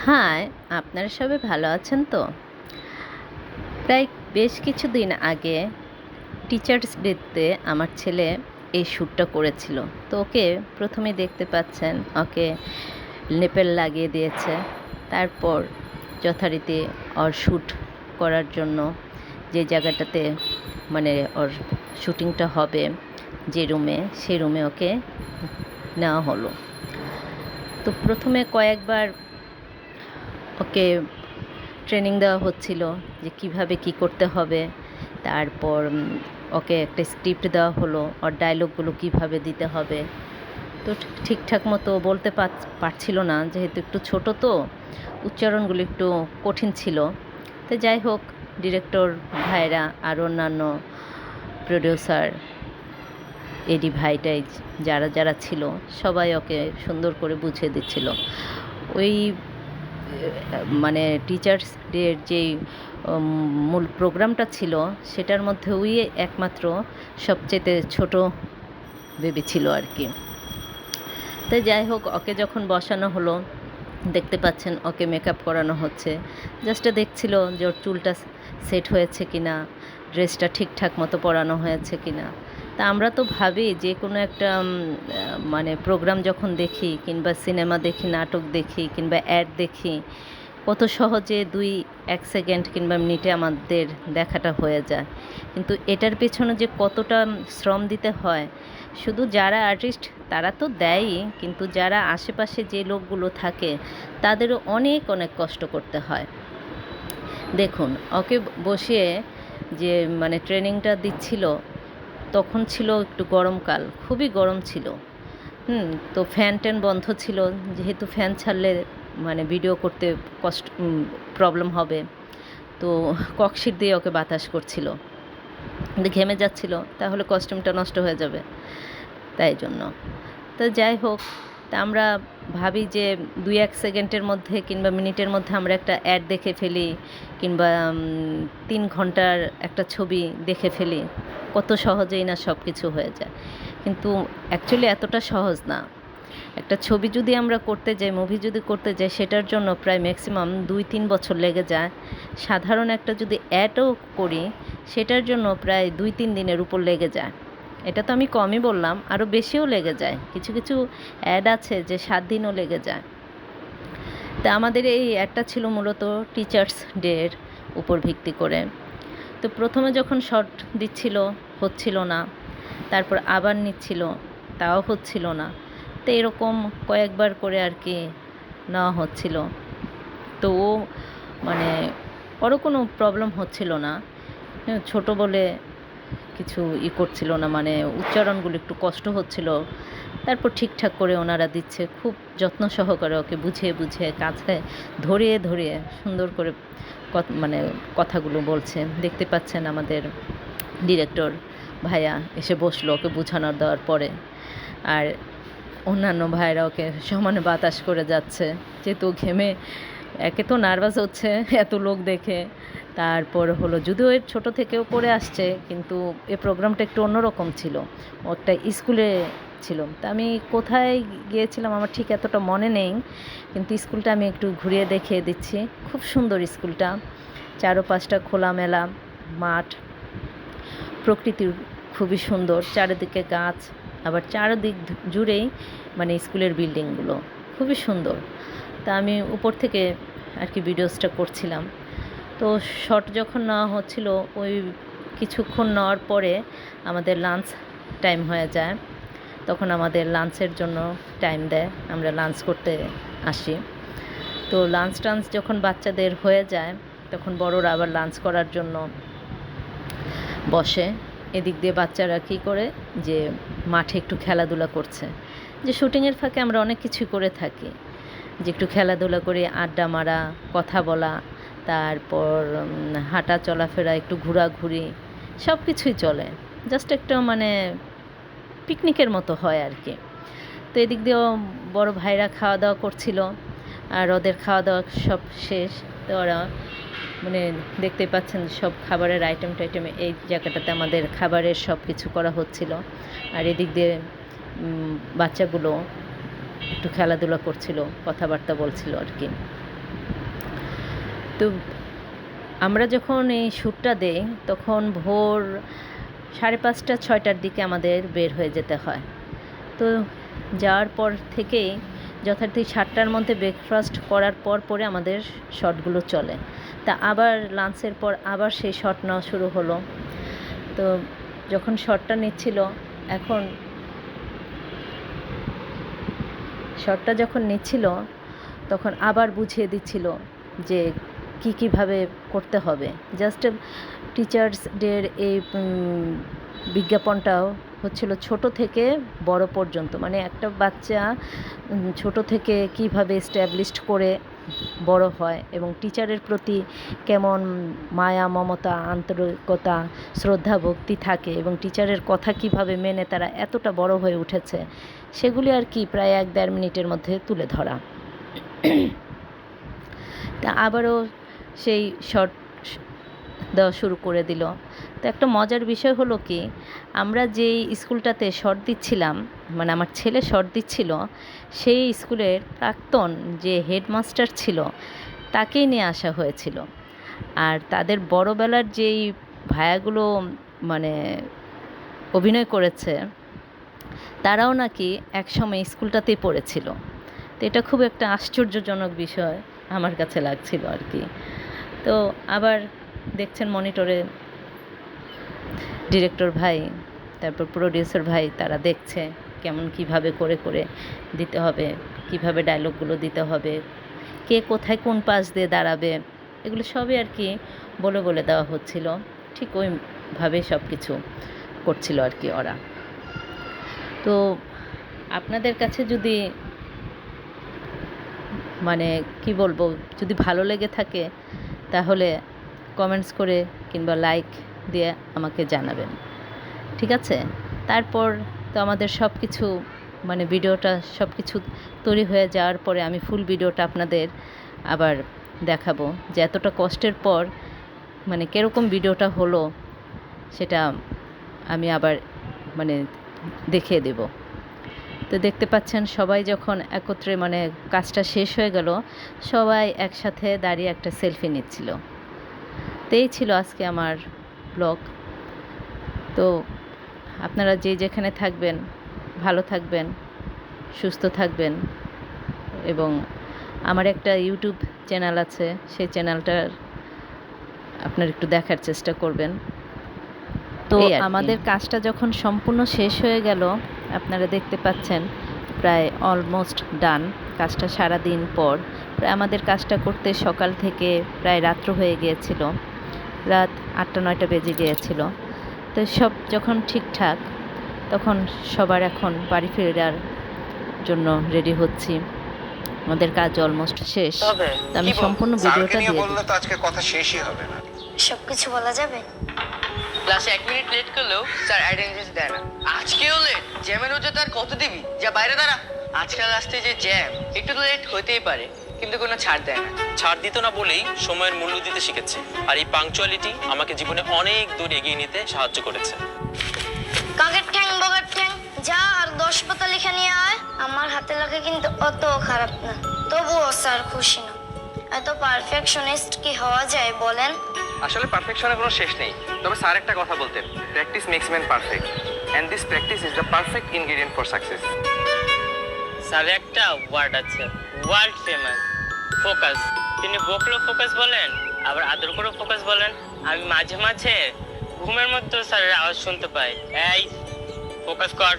High, আপনারা সবাই ভালো আছেন তো? প্রায় বেশ কিছুদিন আগে টিচার্স ডেতে আমার ছেলে এই শ্যুটটা করেছিল। তো ওকে প্রথমেই দেখতে পাচ্ছেন ওকে নেপেল লাগিয়ে দিয়েছে। তারপর যথারীতি ওর শ্যুট করার জন্য যে জায়গাটাতে মানে ওর শ্যুটিংটা হবে, যে রুমে, সেই রুমে ওকে নেওয়া হলো। তো প্রথমে কয়েকবার ওকে ট্রেনিং দেওয়া হচ্ছিল যে কিভাবে কি করতে হবে। তারপর ওকে একটা স্ক্রিপ্ট দেওয়া হলো, ওর ডায়লগগুলো কিভাবে দিতে হবে। তো ঠিকঠাক মতো বলতে পারছিল না, যেহেতু একটু ছোট, তো উচ্চারণগুলো একটু কঠিন ছিল। তো যাই হোক, ডিরেক্টর ভাইরা আর অন্যান্য প্রডিউসার, এডি ভাইটাই যারা যারা ছিল, সবাই ওকে সুন্দর করে বুঝিয়ে দিচ্ছিল। ওই মানে টিচার্স ডের যেই মূল প্রোগ্রামটা ছিল, সেটার মধ্যে ওই একমাত্র সবচেয়ে ছোট বেবি ছিল আর কি। তো যাই হোক, ওকে যখন বসানো হলো, দেখতে পাচ্ছেন ওকে মেকআপ করানো হচ্ছে। জাস্ট দেখছিল যে ওর চুলটা সেট হয়েছে কিনা, ড্রেসটা ঠিকঠাক মতো পরানো হয়েছে কিনা। তা আমরা তো ভাবি যে কোনো একটা মানে প্রোগ্রাম যখন দেখি, কিংবা সিনেমা দেখি, নাটক দেখি, কিংবা অ্যাড দেখি, কত সহজে 2-1 সেকেন্ড কিংবা মিনিটে আমাদের দেখাটা হয়ে যায়। কিন্তু এটার পেছনে যে কতটা শ্রম দিতে হয়, শুধু যারা আর্টিস্ট তারা তো দেয়ই, কিন্তু যারা আশেপাশে যে লোকগুলো থাকে তাদেরও অনেক অনেক কষ্ট করতে হয়। দেখুন, ওকে বসিয়ে যে মানে ট্রেনিংটা দিচ্ছিল, তখন ছিল একটু গরমকাল, খুবই গরম ছিল। তো ফ্যান ট্যান বন্ধ ছিল, যেহেতু ফ্যান ছাড়লে মানে ভিডিও করতে প্রবলেম হবে। তো ককশিট দিয়ে ওকে বাতাস করছিল, ঘেমে যাচ্ছিল, তাহলে কস্টিউমটা নষ্ট হয়ে যাবে, তাই জন্য। তো যাই হোক, তা আমরা ভাবি যে 2-1 সেকেন্ডের মধ্যে কিংবা মিনিটের মধ্যে আমরা একটা অ্যাড দেখে ফেলি, কিংবা 3 ঘন্টার একটা ছবি দেখে ফেলি, কত সহজেই না সব কিছু হয়ে যায়। কিন্তু অ্যাকচুয়ালি এতটা সহজ না। একটা ছবি যদি আমরা করতে যাই, মুভি যদি করতে যাই, সেটার জন্য প্রায় ম্যাক্সিমাম 2-3 বছর লেগে যায়। সাধারণ একটা যদি অ্যাডও করি, সেটার জন্য প্রায় 2-3 দিনের উপর লেগে যায়। এটা তো আমি কমই বললাম, আরও বেশিও লেগে যায়। কিছু কিছু অ্যাড আছে যে 7 দিনও লেগে যায়। তা আমাদের এই অ্যাডটা ছিল মূলত টিচার্স ডের উপর ভিত্তি করে। তো প্রথমে যখন শর্ট দিচ্ছিল, হচ্ছিল না, তারপর আবার নিচ্ছিল, তাও হচ্ছিল না। তো এরকম কয়েকবার করে আর কি নেওয়া হচ্ছিল। তো ও মানে ওরও কোনো প্রবলেম হচ্ছিল না, ছোট বলে কিছু করছিল না, মানে উচ্চারণগুলো একটু কষ্ট হচ্ছিল। তারপর ঠিকঠাক করে ওনারা দিচ্ছে, খুব যত্ন সহকারে ওকে বুঝিয়ে বুঝিয়ে কাছে ধরিয়ে ধরিয়ে সুন্দর করে মানে কথাগুলো বলছে। দেখতে পাচ্ছেন আমাদের ডিরেক্টর ভাইয়া এসে বসলো ওকে বোঝানোর দেওয়ার পরে, আর অন্যান্য ভাইরা ওকে সমানে বাতাস করে যাচ্ছে, যেহেতু ঘেমে একে তো নার্ভাস হচ্ছে এত লোক দেখে। তারপর হলো, যদিও এর ছোটো থেকেও করে আসছে, কিন্তু এ প্রোগ্রামটা একটু অন্যরকম ছিল, একটা স্কুলে ছিল। তা আমি কোথায় গিয়েছিলাম আমার ঠিক এতটা মনে নেই, কিন্তু স্কুলটা আমি একটু ঘুরিয়ে দেখিয়ে দিচ্ছি। খুব সুন্দর স্কুলটা, চারপাশটা খোলামেলা মাঠ, প্রকৃতি খুবই সুন্দর, চারিদিকে গাছ, আবার চারিদিক জুড়েই মানে স্কুলের বিল্ডিংগুলো খুবই সুন্দর। তা আমি উপর থেকে আর কি ভিডিওসটা করছিলাম। তো শর্ট যখন নেওয়া হচ্ছিল, ওই কিছুক্ষণ নেওয়ার পরে আমাদের লাঞ্চ টাইম হয়ে যায়। তখন আমাদের লাঞ্চের জন্য টাইম দেয়, আমরা লাঞ্চ করতে আসি। তো লাঞ্চ টাঞ্চ যখন বাচ্চাদের হয়ে যায়, তখন বড়রা আবার লাঞ্চ করার জন্য বসে। এদিক দিয়ে বাচ্চারা কী করে যে মাঠে একটু খেলাধুলা করছে, যে শুটিংয়ের ফাঁকে আমরা অনেক কিছুই করে থাকি, যে একটু খেলাধুলা করে আড্ডা মারা, কথা বলা, তারপর হাঁটা চলাফেরা, একটু ঘোরাঘুরি, সব কিছুই চলে। জাস্ট একটা মানে পিকনিকের মতো হয় আর কি। তো এদিক দিয়েও বড় ভাইরা খাওয়া দাওয়া করছিল, আর ওদের খাওয়া দাওয়া সব শেষ। তো ওরা মানে দেখতে পাচ্ছেন সব খাবারের আইটেম টাইটেম এই জায়গাটাতে আমাদের খাবারের সব কিছু করা হচ্ছিল। আর এদিক দিয়ে বাচ্চাগুলো একটু খেলাধুলা করছিল, কথাবার্তা বলছিল আর কি। তো আমরা যখন এই শ্যুটটা দেই তখন ভোর 5:30 6টার দিকে আমাদের বের হয়ে যেতে হয়। তো যাওয়ার পর থেকেই যথারীতি 7টার মধ্যে ব্রেকফাস্ট করার পরে আমাদের শটগুলো চলে। তা আবার লাঞ্চের পর আবার সেই শট নেওয়া শুরু হলো। তো যখন শটটা নিচ্ছিল শটটা যখন নিচ্ছিল তখন আবার বুঝিয়ে দিচ্ছিল যে কীভাবে করতে হবে। জাস্ট টিচার্স ডের এই বিজ্ঞাপনটাও হচ্ছিল ছোট থেকে বড় পর্যন্ত, মানে একটা বাচ্চা ছোট থেকে কিভাবে এস্টাবলিশড করে বড় হয় এবং টিচারের প্রতি কেমন মায়া মমতা আন্তরিকতা শ্রদ্ধা ভক্তি থাকে এবং টিচারের কথা কিভাবে মেনে তারা এতটা বড় হয়ে উঠেছে সেগুলি আর কি প্রায় 1-1.5 মিনিটের মধ্যে তুলে ধরা। তা আবারও সেই শর্ট দেওয়া শুরু করে দিল। তো একটা মজার বিষয় হলো কি, আমরা যেই স্কুলটাতে শর্ট দিচ্ছিলাম, মানে আমার ছেলে শর্ট দিচ্ছিল, সেই স্কুলের প্রাক্তন যে হেডমাস্টার ছিল তাকেই নিয়ে আসা হয়েছিল। আর তাদের বড়বেলার যেই ভায়াগুলো মানে অভিনয় করেছে তারাও নাকি একসময় স্কুলটাতেই পড়েছিল। তো এটা খুব একটা আশ্চর্যজনক বিষয় আমার কাছে লাগছিল আর কি। তো আবার দেখছেন মনিটরে ডিরেক্টর ভাই, তারপর প্রোডিউসার ভাই, তারা দেখছে কেমন কিভাবে করে দিতে হবে, কিভাবে ডায়লগগুলো দিতে হবে, কে কোথায় কোন পাশ দিয়ে দাঁড়াবে, এগুলো সবই আর কি বলে দেওয়া হচ্ছিল। ঠিক ওইভাবে সব কিছু করছিল আর কি ওরা। তো আপনাদের কাছে যদি মানে কি বলবো, যদি ভালো লেগে থাকে তাহলে কমেন্টস করে কিংবা লাইক দিয়ে আমাকে জানাবেন, ঠিক আছে? তারপর তো আমাদের সব কিছু মানে ভিডিওটা সব কিছু তৈরি হয়ে যাওয়ার পরে আমি ফুল ভিডিওটা আপনাদের আবার দেখাবো যে এতটা কষ্টের পর মানে কীরকম ভিডিওটা হলো সেটা আমি আবার মানে দেখিয়ে দেব। তো দেখতে পাচ্ছেন সবাই যখন একত্রে মানে কাজটা শেষ হয়ে গেল সবাই একসাথে দাঁড়িয়ে একটা সেলফি নিচ্ছিল। তো এই ছিল আজকে আমার ব্লগ। তো আপনারা যে যেখানে থাকবেন ভালো থাকবেন, সুস্থ থাকবেন এবং আমার একটা ইউটিউব চ্যানেল আছে, সেই চ্যানেলটার আপনারা একটু দেখার চেষ্টা করবেন। তো আমাদের কাজটা যখন সম্পূর্ণ শেষ হয়ে গেল আপনারা দেখতে পাচ্ছেন প্রায় অলমোস্ট ডান। কাজটা সারা দিন পর প্রায় আমাদের কাজটা করতে সকাল থেকে প্রায় রাত্র হয়ে গিয়েছিল, রাত 8টা-9টা বেজে গিয়েছিল। তো সব যখন ঠিকঠাক তখন সবার এখন বাড়ি ফেরার জন্য রেডি হচ্ছি। আমাদের কাজ অলমোস্ট শেষ। তো আমি সম্পূর্ণ ভিডিওটা দিয়ে বললে তো আজকে কথা শেষই হবে না। সবকিছু বলা যাবে? ক্লাসে 1 মিনিট লেট করলেও স্যার অ্যাটেন্ডেন্স দেয় না। আজকেও লেট? জ্যামের হচ্ছে তার কত দিবি? যা বাইরে দাঁড়া। আজকাল রাস্তায় যে জ্যাম, একটু তো লেট হতেই পারে কিন্তু কোনো ছাড় দেয় না। ছাড় দিত না বলেই সময়ের মূল্য দিতে শিখেছি। আর এই পাংচুয়ালিটি আমাকে জীবনে অনেক দূর এগিয়ে নিতে সাহায্য করেছে। কাকের ঠ্যাং বগার ঠ্যাং, যা আর 10 পাতা লিখে নিয়ে আয়। আমার হাতে লাগে কিন্তু অত খারাপ না, তবুও স্যার খুশি না। এত পারফেকশনিস্ট কি হওয়া যায় বলেন? আসলে পারফেকশনের কোনো শেষ নেই, তবে স্যার একটা কথা বলতেন, practice makes man perfect and this practice is the perfect ingredient for success. Sir একটা ওয়ার্ড আছে ওয়ার্ল্ড ফেমাস, ফোকাস। তিনি বকলো ফোকাস বলেন, আবার আদর করে ফোকাস বলেন। আমি মাঝে মাঝে ঘুমের মধ্যে স্যারের আওয়াজ শুনতে পাই, এই ফোকাস কর।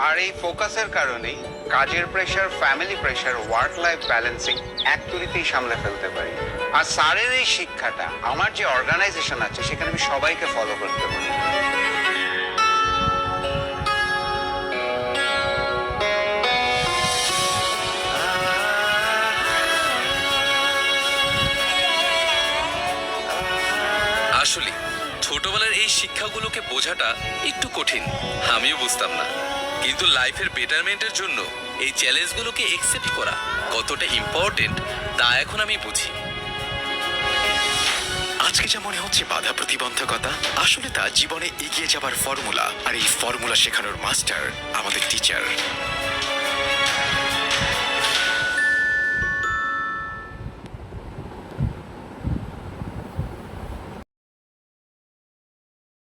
আর এই ফোকাসের কারণেই কাজের pressure, family pressure, work life balancing এক তুড়িতেই সামলে ফেলতে পারি। আর স্যারের এই শিক্ষাটা আমার যে অর্গানাইজেশন আছে সেখানে আমি সবাইকে ফলো করতে পারি। আসলে ছোটবেলার এই শিক্ষাগুলোকে বোঝাটা একটু কঠিন, আমিও বুঝতাম না। কিন্তু লাইফের বেটারমেন্টের জন্য এই চ্যালেঞ্জগুলোকে একসেপ্ট করা কতটা ইম্পর্টেন্ট তা এখন আমি বুঝি। আজকে যা মনে হচ্ছে বাধা প্রতিবন্ধকতা, আসলে তা জীবনে এগিয়ে যাবার ফর্মুলা। আর এই ফর্মুলা শেখানোর মাস্টার আমাদের টিচার।